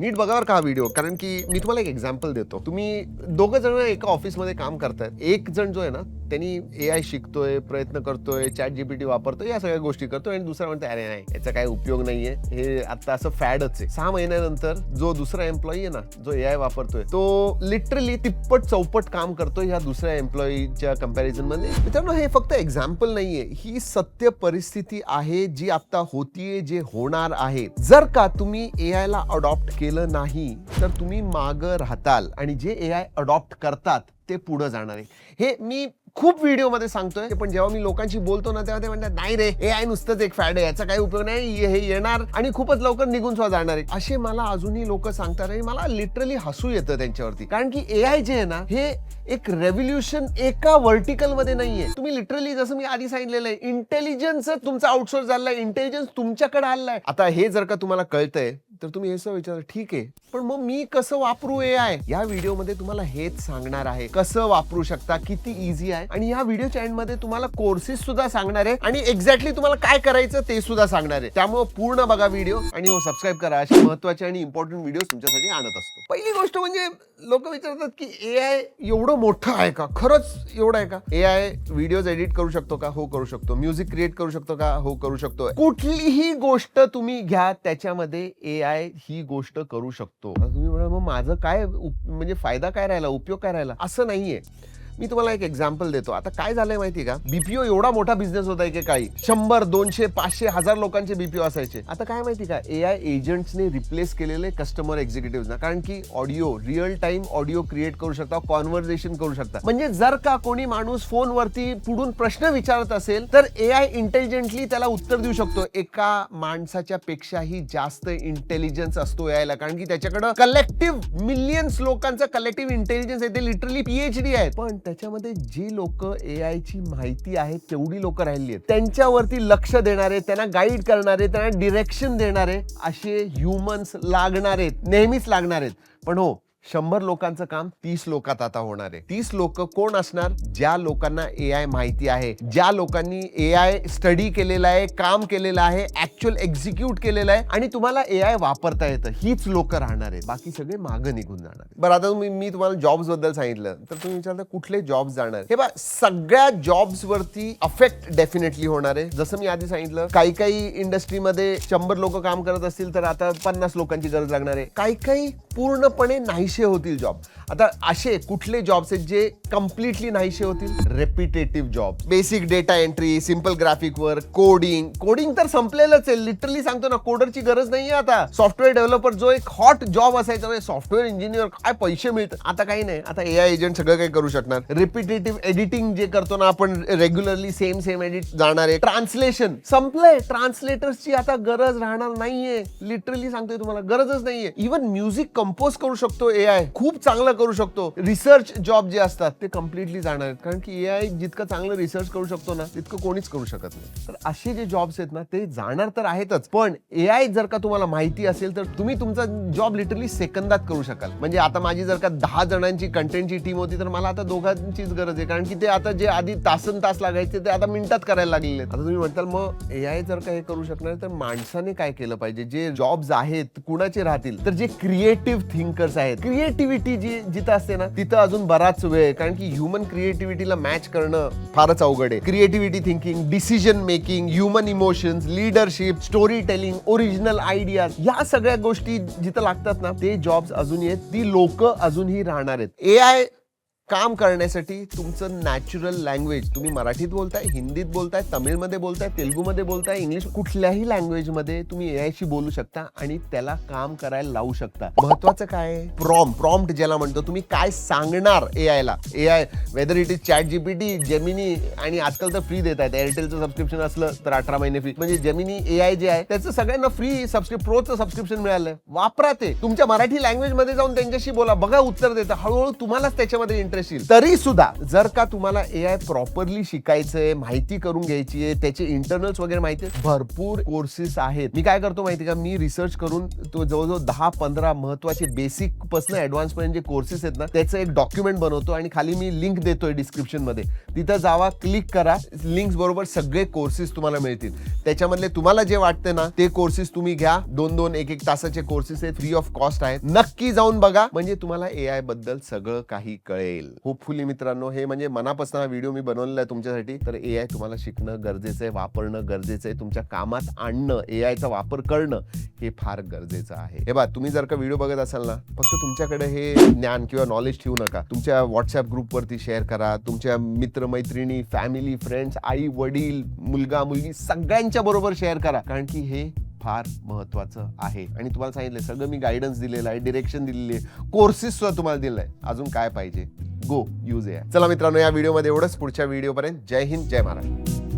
नीट बघावर का हा व्हिडिओ, कारण की मी तुम्हाला एक एक्झाम्पल देतो. तुम्ही दोघं जण एका ऑफिसमध्ये काम करतायत. एक जण जो आहे ना त्यांनी AI शिकतोय, प्रयत्न करतोय, ChatGPT वापरतोय, या सगळ्या गोष्टी करतोय आणि दुसरा म्हणतो अरे नाही याचा काही उपयोग नाहीये, हे आता असं फॅडच आहे. 6 महिन्यानंतर जो दुसरा एम्प्लॉई आहे ना जो AI वापरतोय तो लिटरली तिप्पट चौपट काम करतोय ह्या दुसऱ्या एम्प्लॉईच्या कंपॅरिझन मध्ये. मित्रांनो हे फक्त एक्झाम्पल नाहीये, ही सत्य परिस्थिती आहे जी आता होतीये, जे होणार आहे. जर का तुम्ही AI ला अडॉप्ट केलं नाही तर तुम्ही मागं राहताल आणि जे AI अडॉप्ट करतात ते पुढे जाणार आहे. हे मी खूप व्हिडिओ मध्ये सांगतोय, पण जेव्हा मी लोकांशी बोलतो ना तेव्हा ते म्हणतात नाही रे AI नुसतंच एक फॅड आहे, याचा काही उपयोग नाही, हे येणार आणि खूपच लवकर निघून सुद्धा जाणार आहे, असे मला अजूनही लोक सांगतात आणि मला लिटरली हसू येतं त्यांच्यावरती. कारण की AI जे आहे ना हे एक रेव्होल्युशन एका व्हर्टिकल मध्ये नाहीये. तुम्ही लिटरली जसं मी आधी सांगितलेलं आहे इंटेलिजन्स तुमचा आउटसोर्स झालाय, इंटेलिजन्स तुमच्याकडे आलाय. आता हे जर का तुम्हाला कळतंय तर तुम्ही हे असं विचार ठीक आहे पण मग मी कसं वापरू AI, या व्हिडिओ मध्ये तुम्हाला हेच सांगणार आहे. कसं वापरू शकता, किती इझी आहे आणि या व्हिडिओच्या एंड मध्ये तुम्हाला कोर्सेस सुद्धा सांगणार आहे आणि एक्झॅक्टली तुम्हाला काय करायचं ते सुद्धा सांगणार आहे. त्यामुळे पूर्ण बघा व्हिडिओ आणि हो सबस्क्राईब करा, असे महत्त्वाचे आणि इम्पॉर्टंट व्हिडिओ तुमच्यासाठी आणत असतो. पहिली गोष्ट म्हणजे लोक विचारतात की AI एवढं मोठं आहे का, खरंच एवढं आहे का? AI व्हिडिओज एडिट करू शकतो का? हो करू शकतो. म्युझिक क्रिएट करू शकतो का? हो करू शकतो. कुठलीही गोष्ट तुम्ही घ्या त्याच्यामध्ये AI ही गोष्ट करू शकतो. तुम्ही म्हणा मग माझं काय म्हणजे फायदा काय राहिला, उपयोग काय राहिला? असं नाहीये. मी तुम्हाला एक एक्झाम्पल देतो. आता काय झालंय माहिती का, BPO एवढा मोठा बिझनेस होता की काही 100, 200, 500, 1000 लोकांचे BPO असायचे. आता काय माहिती का, AI एजंट्सने रिप्लेस केलेले कस्टमर एक्झिक्युटिव्हना, कारण की audio real time audio create करू शकता, कॉन्व्हर्सेशन करू शकता. म्हणजे जर का कोणी माणूस फोनवरती पुढून प्रश्न विचारत असेल तर AI इंटेलिजंटली त्याला उत्तर देऊ शकतो. एका माणसाच्या पेक्षाही जास्त इंटेलिजन्स असतो AI ला, कारण की त्याच्याकडे कलेक्टिव्ह मिलियन्स लोकांचा कलेक्टिव्ह इंटेलिजन्स आहे. ते लिटरली PhD आहेत. पण त्याच्यामध्ये जी लोक AI ची माहिती आहे तेवढी लोक राहिली आहेत, त्यांच्यावरती लक्ष देणारे, त्यांना गाईड करणारे, त्यांना डिरेक्शन देणारे असे ह्युमन्स लागणार आहेत, नेहमीच लागणार आहेत. पण हो 100 लोकांचं काम 30 लोकात आता होणार आहे. 30 लोक कोण असणार? ज्या लोकांना AI माहिती आहे, ज्या लोकांनी AI स्टडी केलेला आहे, काम केलेलं आहे, ऍक्च्युअल एक्झिक्यूट केलेलं आहे आणि तुम्हाला AI वापरता येतं, हीच लोक राहणार आहेत. बाकी सगळे मागं निघून जाणार. बरं आता मी तुम्हाला जॉब्स बद्दल सांगितलं तर तुम्ही विचारता कुठले जॉब्स जाणार? हे बघा सगळ्या जॉब्स वरती अफेक्ट डेफिनेटली होणार आहे. जसं मी आधी सांगितलं काही इंडस्ट्रीमध्ये 100 लोक काम करत असतील तर आता 50 लोकांची गरज लागणार आहे. काही पूर्णपणे नाहीशे होतील जॉब. आता असे कुठले जॉब्स आहेत जे कम्प्लिटली नाहीशे होतील? Repetitive job, basic data entry, simple graphic work, coding तर संपलेलंच आहे. लिटरली सांगतो ना, कोडरची गरज नाहीये आता. सॉफ्टवेअर डेव्हलपर जो एक हॉट जॉब असायचा, सॉफ्टवेअर इंजिनियर काय पैसे मिळतात, आता काही नाही. आता AI एजंट सगळं काही करू शकणार. रिपिटेटिव्ह एडिटिंग जे करतो ना आपण रेग्युलरली सेम एडिट जाणार आहे. ट्रान्सलेशन संपलंय, ट्रान्सलेटर्सची आता गरज राहणार नाहीये. लिटरली सांगतोय तुम्हाला गरजच नाहीये. इव्हन म्युझिक कंपोज करू शकतो AI, खूप चांगलं करू शकतो. रिसर्च जॉब जे असतात ते कम्प्लिटली जाणार आहेत, कारण की AI जितकं चांगलं रिसर्च करू शकतो ना तितकं कोणीच करू शकत नाही. तर असे जे जॉब्स आहेत ना ते जाणार तर आहेतच, पण AI जर का तुम्हाला माहिती असेल तर तुम्ही तुमचा जॉब लिटरली सेकंदात करू शकाल. म्हणजे आता माझी जर का 10 जणांची कंटेंटची टीम होती तर मला आता दोघांचीच गरज आहे, कारण की ते आता जे आधी तास लागायचे ते आता मिनिटात करायला लागलेले. आता तुम्ही म्हणताल मग AI जर का हे करू शकणार तर माणसाने काय केलं पाहिजे? जे जॉब्स आहेत कुणाचे राहतील? तर जे क्रिएटिव्ह थिंकर्स आहेत. क्रिएटिव्हिटी जी जिथं असते ना तिथं अजून बराच वेळ आहे, कारण की ह्युमन क्रिएटिव्हिटीला मॅच करणं फारच अवघड आहे. Creativity thinking, decision making, human emotions, leadership, story telling, original ideas, या सगळ्या गोष्टी जिथं लागतात ना ते जॉब्स अजूनही आहेत, ती लोक अजूनही राहणार आहेत. AI काम करण्यासाठी तुमचं नॅचरल लँग्वेज, तुम्ही मराठीत बोलताय, हिंदीत बोलताय, तमिळमध्ये बोलताय, तेलुगूमध्ये बोलताय, इंग्लिश, कुठल्याही लँग्वेजमध्ये तुम्ही AI शी बोलू शकता आणि त्याला काम करायला लावू शकता. महत्वाचं काय? प्रॉम्प्ट ज्याला म्हणतो. तुम्ही काय सांगणार AI ला? AI whether it is ChatGPT, Gemini, आणि आजकाल तर फ्री देत आहेत. एअरटेलचं सबस्क्रिप्शन असलं तर 18 महिने फ्री. म्हणजे जेमिनी AI जे आहे त्याचं सगळ्यांना फ्री प्रोचं सबस्क्रिप्शन मिळालं. वापरा ते. तुमच्या मराठी लँग्वेज मध्ये जाऊन त्यांच्याशी बोला, बघा उत्तर देतं. हळूहळू तुम्हालाच त्याच्यामध्ये इंटरेस्ट नशील तरी सुद्धा जर का तुम्हाला AI प्रॉपरली शिकायचंय, माहिती करून घ्यायची आहे, त्याचे इंटरनल्स वगैरे माहिती आहे, भरपूर कोर्सेस आहेत. मी काय करतो माहिती का, मी रिसर्च करून तो जवळजवळ 10-15 महत्वाचे बेसिक पासून ऍडव्हान्स पर्यंत जे कोर्सेस आहेत ना, त्याचं एक डॉक्युमेंट बनवतो आणि खाली मी लिंक देतोय डिस्क्रिप्शन मध्ये. तिथं जावा, क्लिक करा, लिंक्स बरोबर सगळे कोर्सेस तुम्हाला मिळतील. त्याच्यामधले तुम्हाला जे वाटते ना ते कोर्सेस तुम्ही घ्या. 2-2, 1-1 तासाचे कोर्सेस आहेत, फ्री ऑफ कॉस्ट आहेत. नक्की जाऊन बघा, म्हणजे तुम्हाला AI बद्दल सगळं काही कळेल. होपफुली मित्रांनो, हे म्हणजे मनापासून हा व्हिडिओ मी बनवलेला आहे तुमच्यासाठी. तर AI तुम्हाला शिकणं गरजेचं आहे, वापरणं गरजेचं आहे, तुमच्या कामात आणणं, AIचा वापर करणं हे फार गरजेचं आहे. हे बघा, तुम्ही जर का व्हिडिओ बघत असाल ना, फक्त तुमच्याकडे हे ज्ञान किंवा नॉलेज ठेवू नका. तुमच्या व्हॉट्सअप ग्रुपवरती शेअर करा, तुमच्या मित्रमैत्रिणी, फॅमिली, फ्रेंड्स, आई वडील, मुलगा मुलगी सगळ्यांच्या बरोबर शेअर करा. कारण की हे फार महत्वाचं आहे. आणि तुम्हाला सांगितलं सगळं, मी गायडन्स दिलेलं आहे, डिरेक्शन दिलेली आहे, कोर्सेस सुद्धा तुम्हाला दिलेलं आहे. अजून काय पाहिजे? गो यूज AI. चला मित्रांनो, या व्हिडिओमध्ये एवढंच. पुढच्या व्हिडिओपर्यंत जय हिंद, जय महाराष्ट्र.